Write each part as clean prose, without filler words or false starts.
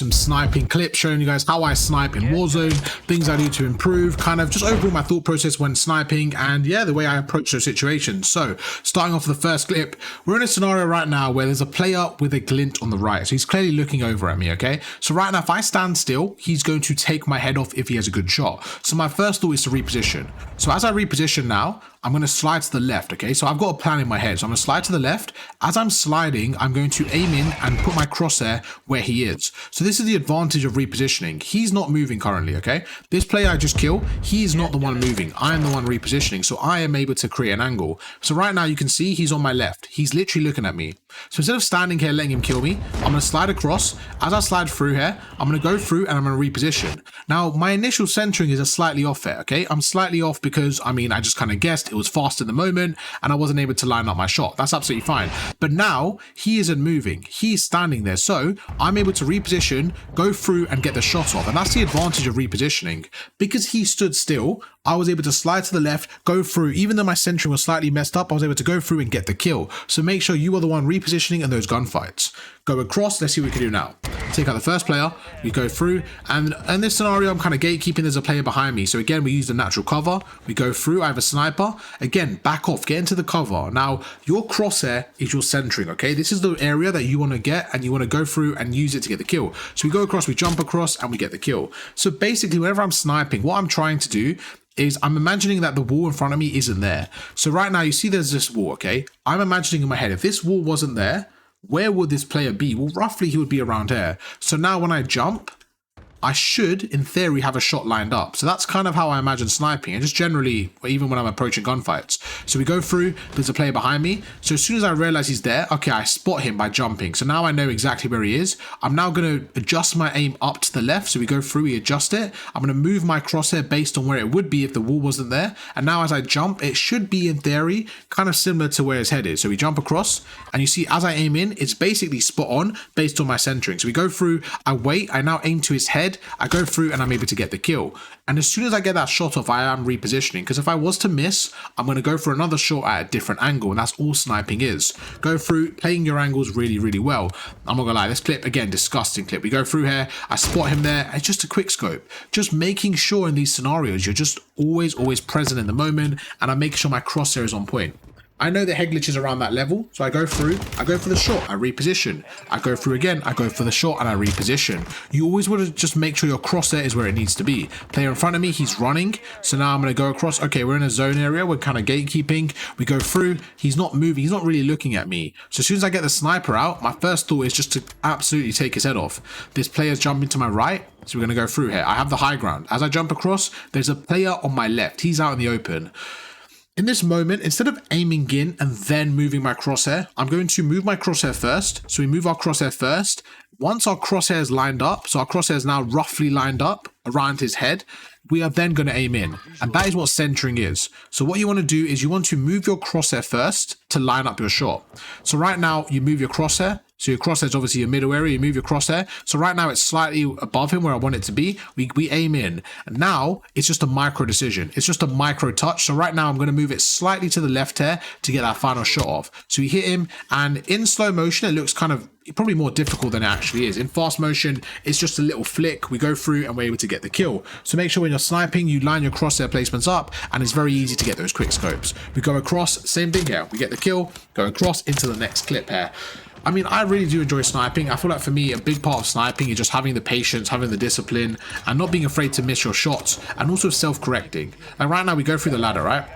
some sniping clips showing you guys how I snipe in Warzone, things I do to improve, kind of just overall my thought process when sniping, and yeah, the way I approach those situations. So starting off with the first clip, we're in a scenario right now where there's a player with a glint on the right, so he's clearly looking over at me. Okay, so right now if I stand still, he's going to take my head off if he has a good shot. So my first thought is to reposition. So as I reposition now, I'm going to slide to the left. Okay, so I've got a plan in my head, so I'm going to slide to the left. As I'm sliding, I'm going to aim in and put my crosshair where he is. So this is the advantage of repositioning. He's not moving currently. Okay, this player I just killed, he is not the one moving. I am the one repositioning, so I am able to create an angle. So right now you can see he's on my left. He's literally looking at me. So instead of standing here letting him kill me, I'm going to slide across. As I slide through here, I'm going to go through and I'm going to reposition. Now my initial centering is a slightly off there. Okay, I'm slightly off because I just kind of guessed it was fast in the moment and I wasn't able to line up my shot. That's absolutely fine. But now he isn't moving. He's standing there. So I'm able to reposition, go through and get the shot off. And that's the advantage of repositioning. Because he stood still, I was able to slide to the left, go through. Even though my centering was slightly messed up, I was able to go through and get the kill. So make sure you are the one repositioning in those gunfights. Go across. Let's see what we can do now. Take out the first player. We go through. And in this scenario, I'm kind of gatekeeping. There's a player behind me. So again, we use the natural cover. We go through. I have a sniper. Again, back off. Get into the cover. Now, your crosshair is your centering, okay? This is the area that you want to get and you want to go through and use it to get the kill. So we go across, we jump across, and we get the kill. So basically, whenever I'm sniping, what I'm trying to do is I'm imagining that the wall in front of me isn't there. So right now, you see there's this wall, okay? I'm imagining in my head, if this wall wasn't there, where would this player be? Well, roughly he would be around here. So now when I jump, I should, in theory, have a shot lined up. So that's kind of how I imagine sniping, and just generally, even when I'm approaching gunfights. So we go through, there's a player behind me. So as soon as I realize he's there, okay, I spot him by jumping. So now I know exactly where he is. I'm now going to adjust my aim up to the left. So we go through, we adjust it. I'm going to move my crosshair based on where it would be if the wall wasn't there. And now as I jump, it should be, in theory, kind of similar to where his head is. So we jump across, and you see as I aim in, it's basically spot on based on my centering. So we go through, I wait, I now aim to his head. I go through and I'm able to get the kill. And as soon as I get that shot off, I am repositioning, because if I was to miss, I'm going to go for another shot at a different angle, and that's all sniping is. Go through, playing your angles really, really well. I'm not gonna lie, this clip, again, disgusting clip. We go through here, I spot him there, it's just a quick scope. Just making sure in these scenarios, you're just always present in the moment, and I make sure my crosshair is on point. I know the head glitch is around that level, so I go through, I go for the shot, I reposition. I go through again, I go for the shot, and I reposition. You always want to just make sure your crosshair is where it needs to be. Player in front of me, he's running, so now I'm going to go across. Okay, we're in a zone area, we're kind of gatekeeping. We go through, he's not moving, he's not really looking at me. So as soon as I get the sniper out, my first thought is just to absolutely take his head off. This player's jumping to my right, so we're going to go through here. I have the high ground. As I jump across, there's a player on my left. He's out in the open. In this moment, instead of aiming in and then moving my crosshair, I'm going to move my crosshair first. So we move our crosshair first. Once our crosshair is lined up, so our crosshair is now roughly lined up around his head, we are then going to aim in. And that is what centering is. So what you want to do is you want to move your crosshair first to line up your shot. So right now, you move your crosshair. So your crosshair is obviously your middle area, you move your crosshair. So right now it's slightly above him where I want it to be. We aim in. And now it's just a micro decision. It's just a micro touch. So right now I'm going to move it slightly to the left here to get that final shot off. So we hit him, and in slow motion, it looks kind of probably more difficult than it actually is. In fast motion, it's just a little flick. We go through and we're able to get the kill. So make sure when you're sniping, you line your crosshair placements up, and it's very easy to get those quick scopes. We go across, same thing here. We get the kill, go across into the next clip here. I really do enjoy sniping. I feel like for me, a big part of sniping is just having the patience, having the discipline, and not being afraid to miss your shots, and also self-correcting. Like right now, we go through the ladder, right?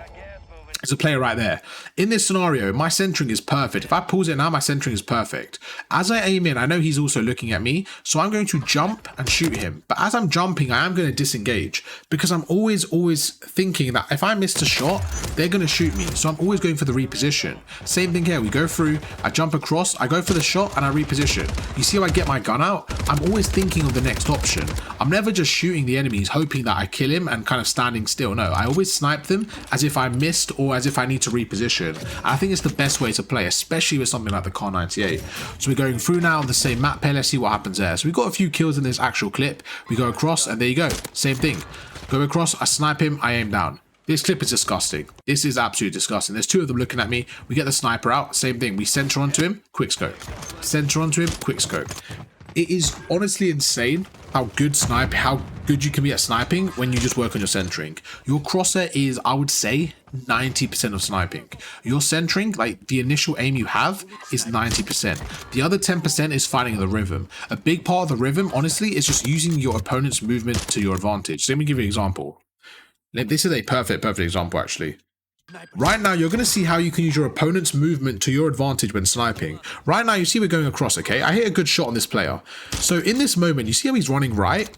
There's a player right there. In this scenario, my centering is perfect. If I pause it now, my centering is perfect. As I aim in, I know he's also looking at me, so I'm going to jump and shoot him. But as I'm jumping, I am going to disengage, because I'm always thinking that if I missed a shot, they're going to shoot me. So I'm always going for the reposition. Same thing here. We go through, I jump across, I go for the shot, and I reposition. You see how I get my gun out? I'm always thinking of the next option. I'm never just shooting the enemies, hoping that I kill him and kind of standing still. No, I always snipe them as if I missed or as if I need to reposition. And I think it's the best way to play, especially with something like the Car 98. So we're going through now on the same map here. Let's see what happens there. So we've got a few kills in this actual clip. We go across, and there you go. Same thing. Go across, I snipe him, I aim down. This clip is disgusting. This is absolutely disgusting. There's two of them looking at me. We get the sniper out. Same thing. We center onto him, quick scope. Center onto him, quick scope. It is honestly insane how good you can be at sniping when you just work on your centering. Your crosshair is, I would say, 90% of sniping. Your centering, like the initial aim you have, is 90%. The other 10% is finding the rhythm. A big part of the rhythm, honestly, is just using your opponent's movement to your advantage. So let me give you an example. This is a perfect example, actually. Right now, you're going to see how you can use your opponent's movement to your advantage when sniping. Right now, you see we're going across, okay? I hit a good shot on this player. So in this moment, you see how he's running right?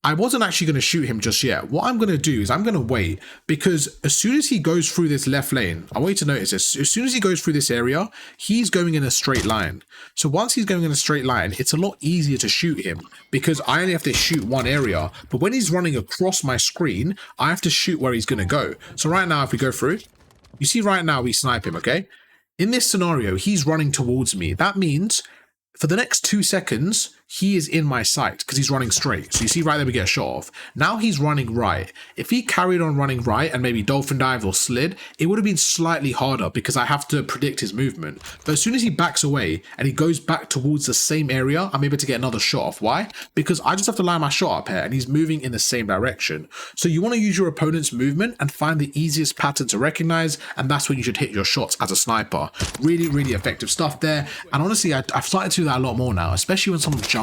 I wasn't actually going to shoot him just yet. What I'm going to do is I'm going to wait, because as soon as he goes through this left lane, I want you to notice this. As soon as he goes through this area, he's going in a straight line. So once he's going in a straight line, it's a lot easier to shoot him because I only have to shoot one area. But when he's running across my screen, I have to shoot where he's going to go. So right now, if we go through, you see right now we snipe him, okay? In this scenario, he's running towards me. That means for the next 2 seconds, he is in my sight because he's running straight. So you see right there, we get a shot off. Now he's running right. If he carried on running right and maybe dolphin dive or slid, it would have been slightly harder because I have to predict his movement. But as soon as he backs away and he goes back towards the same area, I'm able to get another shot off. Why? Because I just have to line my shot up here and he's moving in the same direction. So you want to use your opponent's movement and find the easiest pattern to recognize, and that's when you should hit your shots as a sniper. Really, really effective stuff there. And honestly, I've started to do that a lot more now, especially when someone's jumping.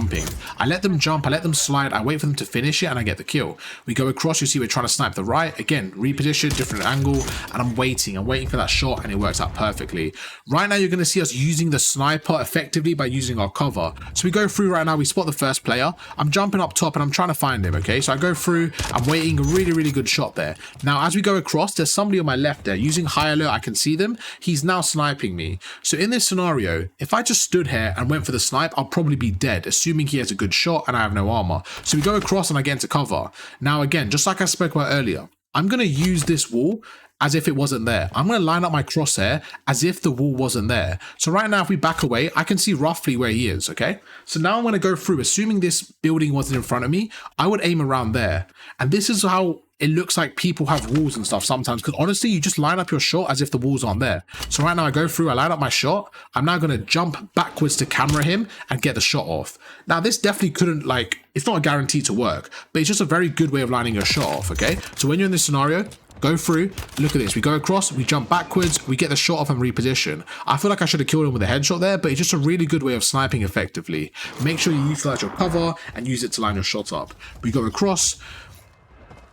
I let them jump, I let them slide, I wait for them to finish it, and I get the kill. We go across, you see we're trying to snipe the right. Again, reposition, different angle, and I'm waiting for that shot, and it works out perfectly. Right now, you're going to see us using the sniper effectively by using our cover. So we go through right now, we spot the first player. I'm jumping up top, and I'm trying to find him, okay? So I go through, I'm waiting, a really, really good shot there. Now, as we go across, there's somebody on my left there. Using high alert, I can see them. He's now sniping me. So in this scenario, if I just stood here and went for the snipe, I'll probably be dead, assuming he has a good shot and I have no armor. So we go across and I get into cover. Now again, just like I spoke about earlier, I'm going to use this wall as if it wasn't there. I'm going to line up my crosshair as if the wall wasn't there. So right now, if we back away, I can see roughly where he is, okay? So now I'm going to go through, assuming this building wasn't in front of me, I would aim around there. And this is how it looks like people have walls and stuff sometimes, because honestly, you just line up your shot as if the walls aren't there. So right now I go through, I line up my shot. I'm now going to jump backwards to camera him and get the shot off. Now this definitely couldn't, like, it's not a guarantee to work, but it's just a very good way of lining your shot off, okay? So when you're in this scenario, go through, look at this, we go across, we jump backwards, we get the shot off and reposition. I feel like I should have killed him with a headshot there, but it's just a really good way of sniping effectively. Make sure you utilize your cover and use it to line your shot up. We go across.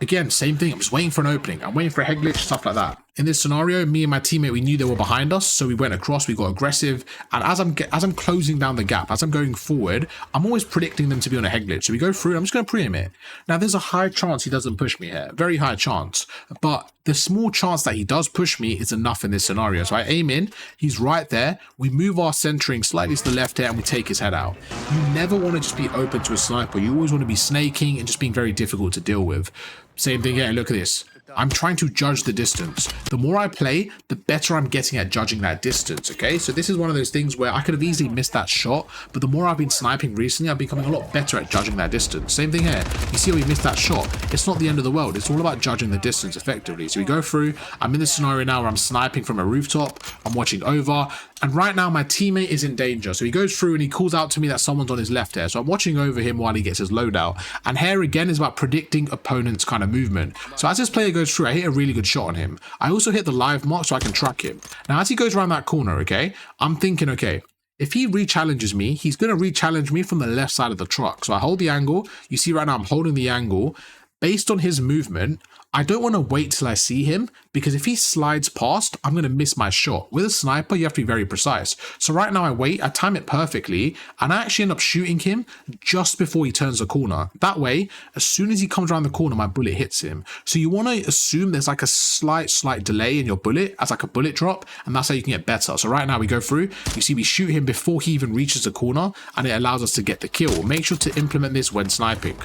Again, same thing, I'm just waiting for an opening. I'm waiting for a head glitch, stuff like that. In this scenario, me and my teammate, we knew they were behind us, so we went across, we got aggressive, and as I'm closing down the gap, as I'm going forward, I'm always predicting them to be on a head glitch. So we go through, I'm just going to pre-aim it. Now, there's a high chance he doesn't push me here, very high chance, but the small chance that he does push me is enough in this scenario. So I aim in, he's right there, we move our centering slightly to the left here, and we take his head out. You never want to just be open to a sniper, you always want to be snaking and just being very difficult to deal with. Same thing here, look at this. I'm trying to judge the distance. The more I play, the better I'm getting at judging that distance, okay? So this is one of those things where I could have easily missed that shot, but the more I've been sniping recently, I'm becoming a lot better at judging that distance. Same thing here. You see how we missed that shot? It's not the end of the world. It's all about judging the distance effectively. So we go through. I'm in this scenario now where I'm sniping from a rooftop. I'm watching over. And right now, my teammate is in danger. So he goes through and he calls out to me that someone's on his left here. So I'm watching over him while he gets his loadout. And here again is about predicting opponent's kind of movement. So as this player goes through, I hit a really good shot on him. I also hit the live mark so I can track him. Now, as he goes around that corner, okay, I'm thinking, okay, if he re-challenges me, he's going to re-challenge me from the left side of the truck. So I hold the angle. You see right now I'm holding the angle. Based on his movement, I don't want to wait till I see him, because if he slides past, I'm going to miss my shot. With a sniper, you have to be very precise. So right now I wait, I time it perfectly, and I actually end up shooting him just before he turns the corner. That way, as soon as he comes around the corner, my bullet hits him. So you want to assume there's like a slight delay in your bullet, as like a bullet drop, and that's how you can get better. So right now we go through, you see we shoot him before he even reaches the corner, and it allows us to get the kill. Make sure to implement this when sniping.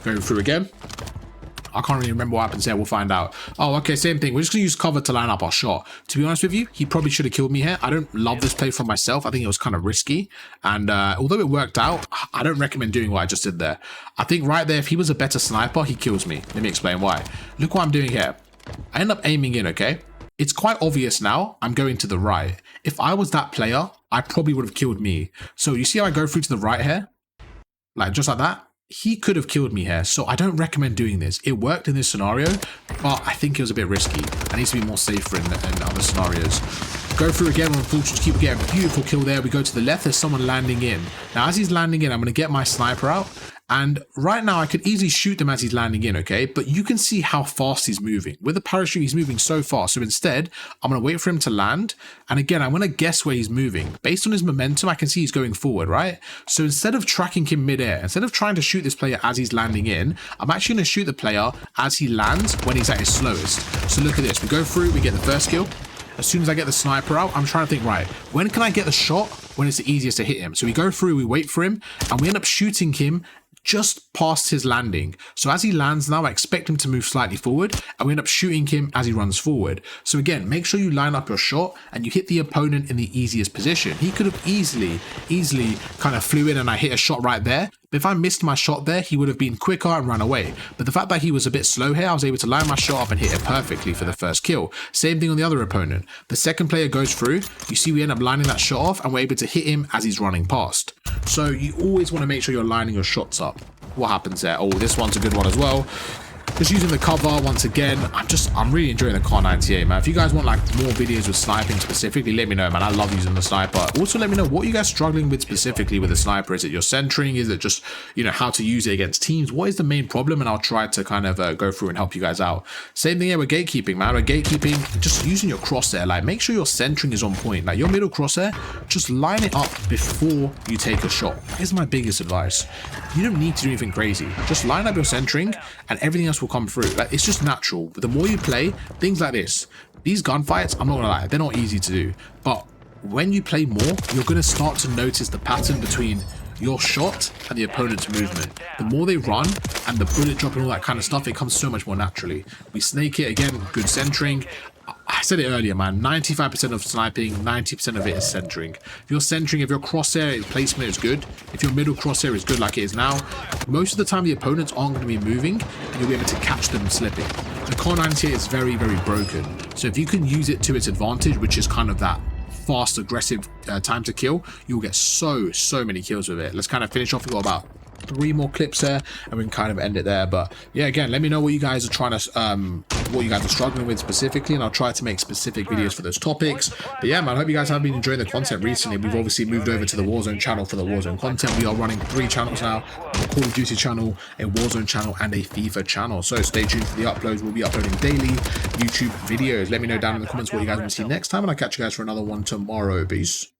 Going through again. I can't really remember what happens here. We'll find out. Oh, okay, same thing. We're just going to use cover to line up our shot. To be honest with you, he probably should have killed me here. I don't love this play for myself. I think it was kind of risky. And although it worked out, I don't recommend doing what I just did there. I think right there, if he was a better sniper, he kills me. Let me explain why. Look what I'm doing here. I end up aiming in, okay? It's quite obvious now I'm going to the right. If I was that player, I probably would have killed me. So you see how I go through to the right here? like just like that, he could have killed me here. So I don't recommend doing this. It worked in this scenario, but I think it was a bit risky. I need to be more safer in other scenarios. Go through again, unfortunately, keep getting a beautiful kill there. We go to the left, there's someone landing in. Now, as he's landing in, I'm going to get my sniper out. And right now, I could easily shoot them as he's landing in, okay? But you can see how fast he's moving. With the parachute, he's moving so fast. So instead, I'm going to wait for him to land. And again, I'm going to guess where he's moving. Based on his momentum, I can see he's going forward, right? So instead of tracking him midair, instead of trying to shoot this player as he's landing in, I'm actually going to shoot the player as he lands when he's at his slowest. So look at this. We go through, we get the first kill. As soon as I get the sniper out, I'm trying to think, right, when can I get the shot when it's the easiest to hit him? So we go through, we wait for him, and we end up shooting him just past his landing. So as he lands now, I expect him to move slightly forward, and we end up shooting him as he runs forward. So again, make sure you line up your shot and you hit the opponent in the easiest position. He could have easily kind of flew in and I hit a shot right there. But if I missed my shot there, he would have been quicker and run away. But the fact that he was a bit slow here, I was able to line my shot up and hit it perfectly for the first kill. Same thing on the other opponent. The second player goes through. You see we end up lining that shot off and we're able to hit him as he's running past. So you always want to make sure you're lining your shots up. What happens there? Oh, this one's a good one as well. Just using the cover once again. I'm really enjoying the Kar98, man. If you guys want like more videos with sniping specifically, let me know, man. I love using the sniper. Also, let me know what you guys struggling with specifically with the sniper. Is it your centering? Is it just, you know, how to use it against teams? What is the main problem? And I'll try to kind of go through and help you guys out. Same thing here with gatekeeping, man. With gatekeeping, just using your crosshair. Like, make sure your centering is on point. Like, your middle crosshair, just line it up before you take a shot. That is my biggest advice. You don't need to do anything crazy. Just line up your centering and everything else will come through. Like, it's just natural. The more you play, things like this, these gunfights, I'm not gonna lie, they're not easy to do. But when you play more, you're gonna start to notice the pattern between your shot and the opponent's movement. The more they run and the bullet drop and all that kind of stuff, it comes so much more naturally. We snake it again, good centering. I said it earlier, man, 95% of sniping, 90% of it is centering. If you're centering, if your crosshair placement is good, if your middle crosshair is good like it is now, most of the time the opponents aren't going to be moving and you'll be able to catch them slipping. The Kar98 is very, very broken. So if you can use it to its advantage, which is kind of that fast, aggressive time to kill, you'll get so many kills with it. Let's kind of finish off. We've got about 3 more clips here and we can kind of end it there. But yeah, again, let me know what you guys are trying to what you guys are struggling with specifically, and I'll try to make specific videos for those topics. But yeah, man, I hope you guys have been enjoying the content recently. We've obviously moved over to the Warzone channel for the Warzone content. We are running 3 channels now: a Call of Duty channel, a Warzone channel, and a FIFA channel. So stay tuned for the uploads. We'll be uploading daily YouTube videos. Let me know down in the comments what you guys want to see next time, and I'll catch you guys for another one tomorrow. Peace.